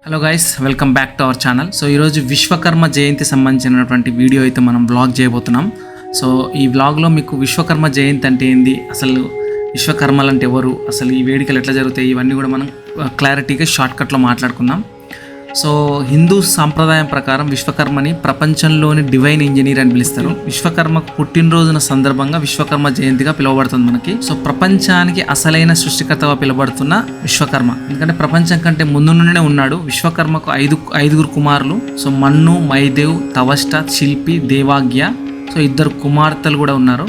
Hello guys, welcome back to our channel. So ఈరోజు విశ్వకర్మ జయంతి సంబంధించినటువంటి video అయితే మనం బ్లాగ్ చేయబోతున్నాం. సో ఈ వ్లాగ్లో మీకు విశ్వకర్మ జయంతి అంటే ఏంది, అసలు విశ్వకర్మలు అంటే ఎవరు, అసలు ఈ వేడుకలు ఎట్లా జరుగుతాయి, ఇవన్నీ కూడా మనం క్లారిటీగా షార్ట్కట్లో మాట్లాడుకుందాం. సో హిందూ సాంప్రదాయం ప్రకారం విశ్వకర్మని ప్రపంచంలోని డివైన్ ఇంజనీర్ అని పిలుస్తారు. విశ్వకర్మకు పుట్టినరోజున సందర్భంగా విశ్వకర్మ జయంతిగా పిలువబడుతుంది మనకి. సో ప్రపంచానికి అసలైన సృష్టికర్తగా పిలువబడుతున్న విశ్వకర్మ, ఎందుకంటే ప్రపంచం కంటే ముందు నుండే ఉన్నాడు. విశ్వకర్మకు ఐదుగురు కుమారులు. సో మన్ను, మైదేవ్, తవష్ట, శిల్పి, దేవాగ్య. సో 2 కుమార్తెలు కూడా ఉన్నారు.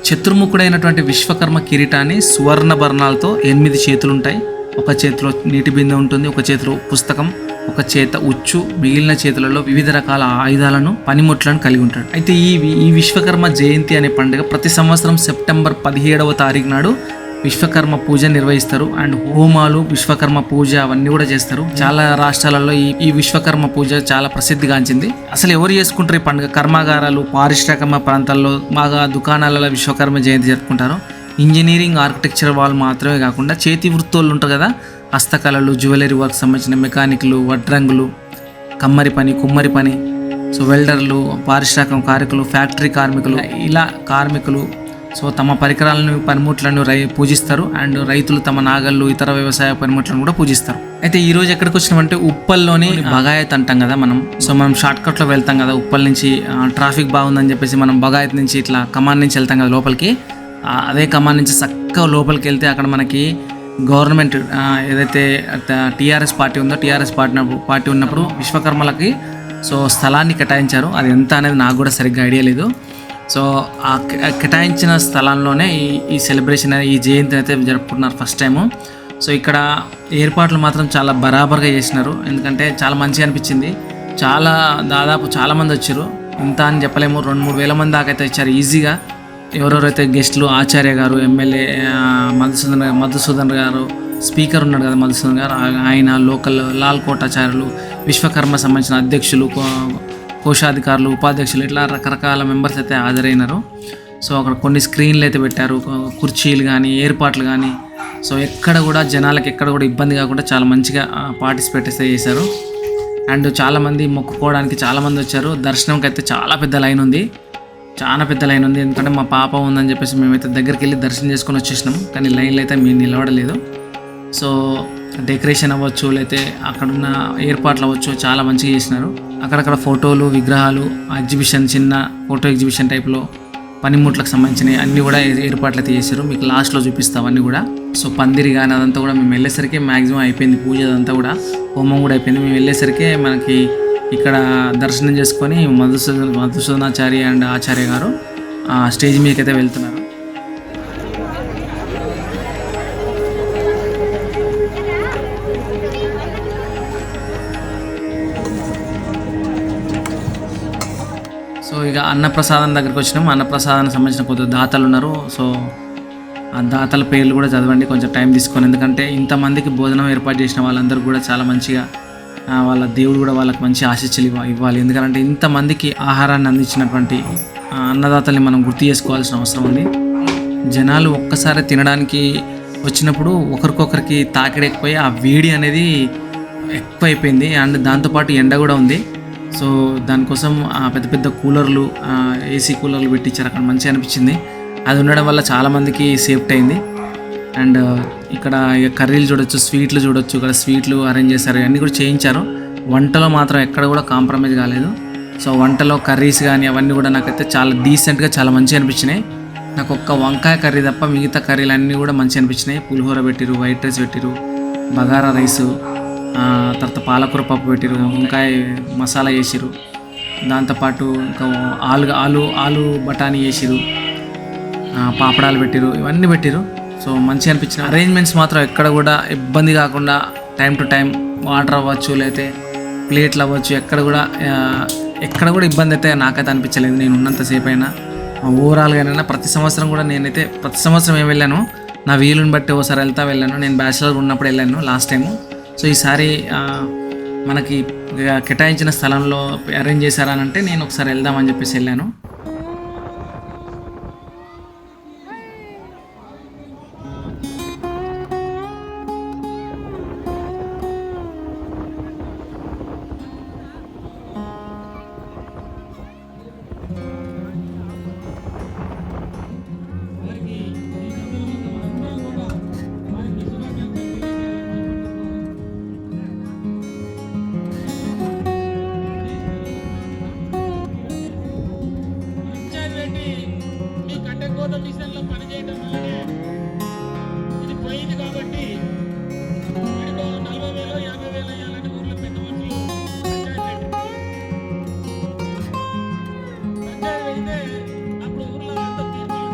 చతుర్ముఖుడైనటువంటి విశ్వకర్మ కిరీటాన్ని సువర్ణభరణాలతో 8 చేతులు ఉంటాయి. ఒక చేతిలో నీటి బిందె ఉంటుంది, ఒక చేతిలో పుస్తకం, ఒక చేత ఉచ్చు, మిగిలిన చేతులలో వివిధ రకాల ఆయుధాలను, పనిముట్లను కలిగి ఉంటాడు. అయితే ఈ విశ్వకర్మ జయంతి అనే పండుగ ప్రతి సంవత్సరం సెప్టెంబర్ 17వ తారీఖు నాడు విశ్వకర్మ పూజ నిర్వహిస్తారు. అండ్ హోమాలు, విశ్వకర్మ పూజ అవన్నీ కూడా చేస్తారు. చాలా రాష్ట్రాలలో ఈ విశ్వకర్మ పూజ చాలా ప్రసిద్ధిగాంచింది. అసలు ఎవరు చేసుకుంటారు ఈ పండుగ? కర్మాగారాలు, పారిశ్రామిక ప్రాంతాల్లో, బాగా దుకాణాలలో విశ్వకర్మ జయంతి జరుపుకుంటారు. ఇంజనీరింగ్, ఆర్కిటెక్చర్ వాళ్ళు మాత్రమే కాకుండా చేతి వృత్తోళ్ళు ఉంటారు కదా, హస్తకళలు, జ్యువెలరీ వర్క్ సంబంధించిన మెకానిక్లు, వడ్రంగులు, కమ్మరి పని, కుమ్మరి పని, సో వెల్డర్లు, పారిశ్రామిక కార్మికులు, ఫ్యాక్టరీ కార్మికులు, ఇలా కార్మికులు సో తమ పరికరాలను, పనిముట్లను పూజిస్తారు. అండ్ రైతులు తమ నాగళ్ళు, ఇతర వ్యవసాయ పనిముట్లను కూడా పూజిస్తారు. అయితే ఈ రోజు ఎక్కడికి వచ్చినామంటే ఉప్పల్లోని బగాయత్ అంటాం కదా మనం. సో మనం షార్ట్ కట్లో వెళ్తాం కదా, ఉప్పల్ నుంచి ట్రాఫిక్ బాగుందని చెప్పేసి మనం బగాయత్ నుంచి ఇట్లా కమాన్ నుంచి వెళ్తాం కదా లోపలికి. అదే కమాన్ నుంచి చక్కగా లోపలికి వెళ్తే అక్కడ మనకి గవర్నమెంట్ ఏదైతే టీఆర్ఎస్ పార్టీ ఉందో, టీఆర్ఎస్ పార్టీ ఉన్నప్పుడు విశ్వకర్మలకి సో స్థలాన్ని కేటాయించారు. అది ఎంత అనేది నాకు కూడా సరిగ్గా ఐడియా లేదు. సో ఆ కేటాయించిన స్థలంలోనే ఈ సెలబ్రేషన్ ఈ జయంతిని అయితే జరుపుకుంటున్నారు ఫస్ట్ టైము. సో ఇక్కడ ఏర్పాట్లు మాత్రం చాలా బరాబర్గా చేసినారు, ఎందుకంటే చాలా మంచిగా అనిపించింది. దాదాపు చాలామంది వచ్చారు. ఇంత అని చెప్పలేము, 2-3 వేల మంది దాకా అయితే వచ్చారు ఈజీగా. ఎవరెవరైతే గెస్టులు, ఆచార్య గారు, ఎమ్మెల్యే మధుసూదన్ గారు, స్పీకర్ ఉన్నాడు కదా మధుసూదన్ గారు, ఆయన లోకల్ లాల్ కోటాచార్యులు, విశ్వకర్మ సంబంధించిన అధ్యక్షులు, కోశాధికారులు, ఉపాధ్యక్షులు, ఇట్లా రకరకాల మెంబర్స్ అయితే హాజరైనారు. సో అక్కడ కొన్ని స్క్రీన్లు అయితే పెట్టారు, కుర్చీలు కానీ, ఏర్పాట్లు కానీ. సో ఎక్కడ కూడా జనాలకు ఎక్కడ కూడా ఇబ్బంది కాకుండా చాలా మంచిగా పార్టిసిపేట్ అయితే చేశారు. అండ్ చాలామంది మొక్కుకోవడానికి చాలామంది వచ్చారు. దర్శనంకి అయితే చాలా పెద్ద లైన్ ఉంది, ఎందుకంటే మా పాప ఉందని చెప్పేసి మేమైతే దగ్గరికి వెళ్ళి దర్శనం చేసుకొని వచ్చేసినాం. కానీ లైన్లో అయితే మేము నిలబడలేదు. సో డెకరేషన్ అవ్వచ్చు, లేకపోతే అక్కడున్న ఏర్పాట్లు అవ్వచ్చు, చాలా మంచిగా చేసినారు. అక్కడక్కడ ఫోటోలు, విగ్రహాలు, ఎగ్జిబిషన్, చిన్న ఫోటో ఎగ్జిబిషన్ టైప్లో పనిముట్లకు సంబంధించినవి అన్నీ కూడా ఏర్పాట్లు అయితే చేశారు. మీకు లాస్ట్లో చూపిస్తాం అవన్నీ కూడా. సో పందిరి కానీ అదంతా కూడా మేము వెళ్ళేసరికి మ్యాక్సిమం అయిపోయింది. పూజ అదంతా కూడా, హోమం కూడా అయిపోయింది. మేము వెళ్ళేసరికి మనకి ఇక్కడ దర్శనం చేసుకొని మధుసూదనాచారి అండ్ ఆచార్య గారు స్టేజ్ మీదకి అయితే వెళ్తున్నారు. సో ఇక అన్నప్రసాదం దగ్గరికి వచ్చినాం. అన్నప్రసాదానికి సంబంధించిన కొద్దిగా దాతలు ఉన్నారు. సో ఆ దాతల పేర్లు కూడా చదవండి, కొంచెం టైం తీసుకొని, ఎందుకంటే ఇంతమందికి భోజనం ఏర్పాటు చేసిన వాళ్ళందరూ కూడా చాలా మంచిగా వాళ్ళ దేవుడు కూడా వాళ్ళకి మంచి ఆశీస్సులు ఇవ్వాలి. ఎందుకంటే ఇంతమందికి ఆహారాన్ని అందించినటువంటి అన్నదాతల్ని మనం గుర్తు చేసుకోవాల్సిన అవసరం ఉంది. జనాలు ఒక్కసారి తినడానికి వచ్చినప్పుడు ఒకరికొకరికి తాకిడైపోయి ఆ వేడి అనేది ఎక్కువైపోయింది. అండ్ దాంతోపాటు ఎండ కూడా ఉంది. సో దానికోసం పెద్ద పెద్ద కూలర్లు, ఏసీ కూలర్లు పెట్టించారు అక్కడ. మంచిగా అనిపించింది. అది ఉండడం వల్ల చాలామందికి సేఫ్టీ అయింది. అండ్ ఇక్కడ కర్రీలు చూడొచ్చు, స్వీట్లు చూడొచ్చు. ఇక్కడ స్వీట్లు అరేంజ్ చేశారు, అన్నీ కూడా చేయించారు. వంటలో మాత్రం ఎక్కడ కూడా కాంప్రమైజ్ కాలేదు. సో వంటలో కర్రీస్ కానీ అవన్నీ కూడా నాకైతే చాలా డీసెంట్గా, చాలా మంచిగా అనిపించినాయి. నాకు ఒక్క వంకాయ కర్రీ తప్ప మిగతా కర్రీలు అన్నీ కూడా మంచిగా అనిపించినాయి. పులిహోర పెట్టిరు, వైట్ రైస్ పెట్టిరు, బగారా రైసు, తర్వాత పాలకూర పప్పు పెట్టిరు, వంకాయ మసాలా చేసిరు. దాంతోపాటు ఇంకా ఆలు బఠానీ చేసిరు, పాపడాలు పెట్టిరు, ఇవన్నీ పెట్టిరు. సో మంచిగా అనిపించిన అరేంజ్మెంట్స్ మాత్రం ఎక్కడ కూడా ఇబ్బంది కాకుండా టైం టు టైం వాటర్ అవ్వచ్చు, లేకపోతే ప్లేట్లు అవ్వచ్చు, ఎక్కడ కూడా ఇబ్బంది అయితే నాకైతే అనిపించలేదు. నేను ఉన్నంతసేపు అయినా ఓవరాల్గానైనా ప్రతి సంవత్సరం ఏం వెళ్ళాను, నా వీలుని బట్టి ఓసారి వెళ్ళాను. నేను బ్యాచిలర్ ఉన్నప్పుడు వెళ్ళాను లాస్ట్ టైము. సో ఈసారి మనకి కేటాయించిన స్థలంలో అరేంజ్ చేశారని అంటే నేను ఒకసారి వెళ్దామని చెప్పేసి వెళ్ళాను. కార్పొరేషన్లో పనిచేయడం వల్లనే ఇది పోయింది. కాబట్టి వీడికో 40,000 50,000 ఇవ్వాలని ఊర్లో పెద్ద మనుషులు పంచాయతీ అయితే అప్పుడు ఊర్లో అంతా తీర్పులు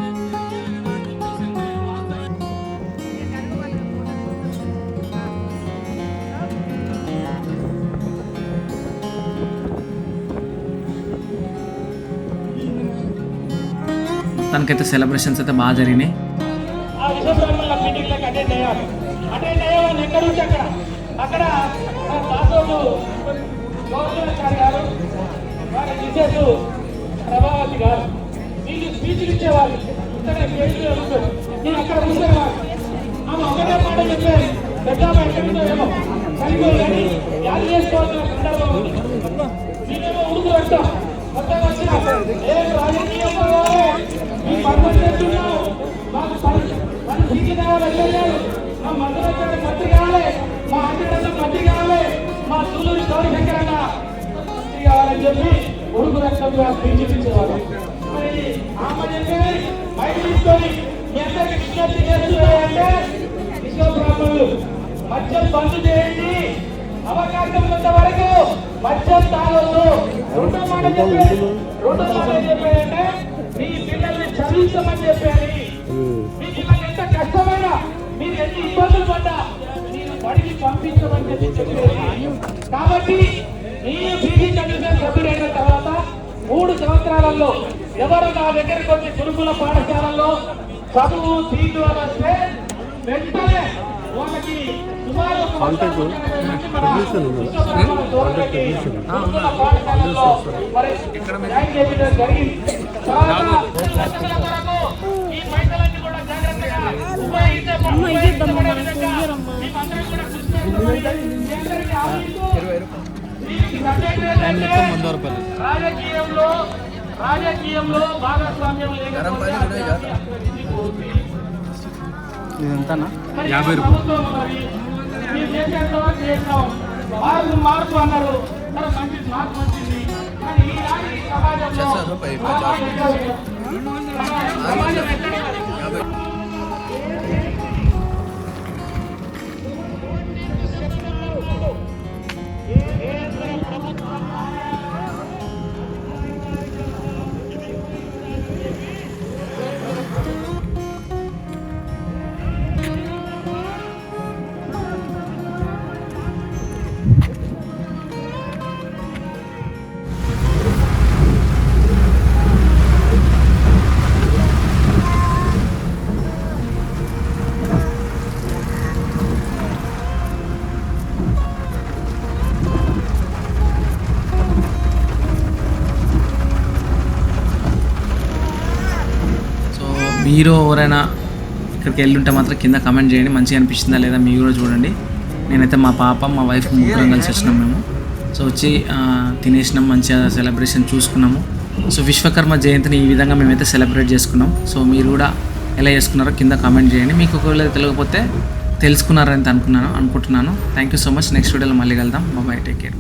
తనకైతే సెలబ్రేషన్స్ అయితే బాగా జరిగినాయి. ఆ విశ్వబ్రహ్మణుల మీటింగ్లకు అటెండ్ అయ్యాను. అటెండ్ అయ్యేవాళ్ళు ఎక్కడ నుంచి అక్కడ దాసోజు గౌరవాచార్య గారు, వారి మిసెస్ ప్రభావతి గారు వీళ్ళు స్పీచ్లు ఇచ్చేవాళ్ళు. ఇక్కడ నేను అక్కడ కూర్చునేవాడు. ఆమె ఒకటే మాట చెప్పారు, పెద్దామ ఎక్కడితో ఏమో సరిపోయి యాడ్ చేసుకోవాల్సిన సందర్భం ఉంది. నేనేమో ఉడుకు పెడతాం మొత్తం వచ్చిన రాజకీయం మీ పనులు చేస్తున్నావు, మాకు పని సీట్లు కావాలి, ఎమ్మెల్యేలు మా మధురక్కడ మంత్రి కావాలి, మా అంజనంలో మంత్రి కావాలి, మా సూళ్ళూరు గౌరీశంకరన్న మంత్రి కావాలని చెప్పి ఉడుకు రక్తంగా స్పీచించేవాడు. మరి ఆమె చెప్పి బయట తీసుకొని మీ అందరికి విజ్ఞప్తి చేస్తున్నాయంటే విశ్వబ్రాహ్మణులు మద్యం బంద్ చేయండి, అవకాశం ఉన్నంత వరకు మద్యం తాగొద్దు. రెండో మాట చెప్పారంటే మీ పిల్లల్ని చదివించమని చెప్పారు. మీ పిల్లలు ఎంత కష్టమైనా, మీరు ఎన్ని ఇబ్బందులు పడ్డా మీరు బడికి పంపించమని చెప్పారు. కాబట్టి మీరు బీసీ కమిషన్ సభ్యుడైన తర్వాత 3 సంవత్సరాలలో ఎవరు నా దగ్గరికి వచ్చి గురుకుల పాఠశాలలో చదువు సీటు అని వస్తే వెంటనే వాళ్ళకి సుమారు పాఠశాలలో జరిగింది. ఈ పైసలన్నీ కూడా జాగ్రత్తగా రాజకీయంలో భాగస్వామ్యం లేకపోతే 50 రూపాయలు మార్పు అన్నారు. మంచి మార్పు వచ్చింది. కానీ ఈ రాజకీయ సమాజంలో మీరు ఎవరైనా ఇక్కడికి వెళ్ళుంటే మాత్రం కింద కమెంట్ చేయండి, మంచిగా అనిపిస్తుందా లేదా మీరు కూడా చూడండి. నేనైతే మా పాప మా వైఫ్ ముగ్గురం కలిసి వచ్చినాం మేము. సో వచ్చి తినేసినాం, మంచిగా సెలబ్రేషన్ చూసుకున్నాము. సో విశ్వకర్మ జయంతిని ఈ విధంగా మేమైతే సెలబ్రేట్ చేసుకున్నాం. సో మీరు కూడా ఎలా చేసుకున్నారో కింద కామెంట్ చేయండి. మీకు ఒకవేళ తెలియకపోతే తెలుసుకున్నారని అనుకుంటున్నాను. Thank you so much. Next వీడియోలో మళ్ళీ కలుద్దాం. Bye, take care.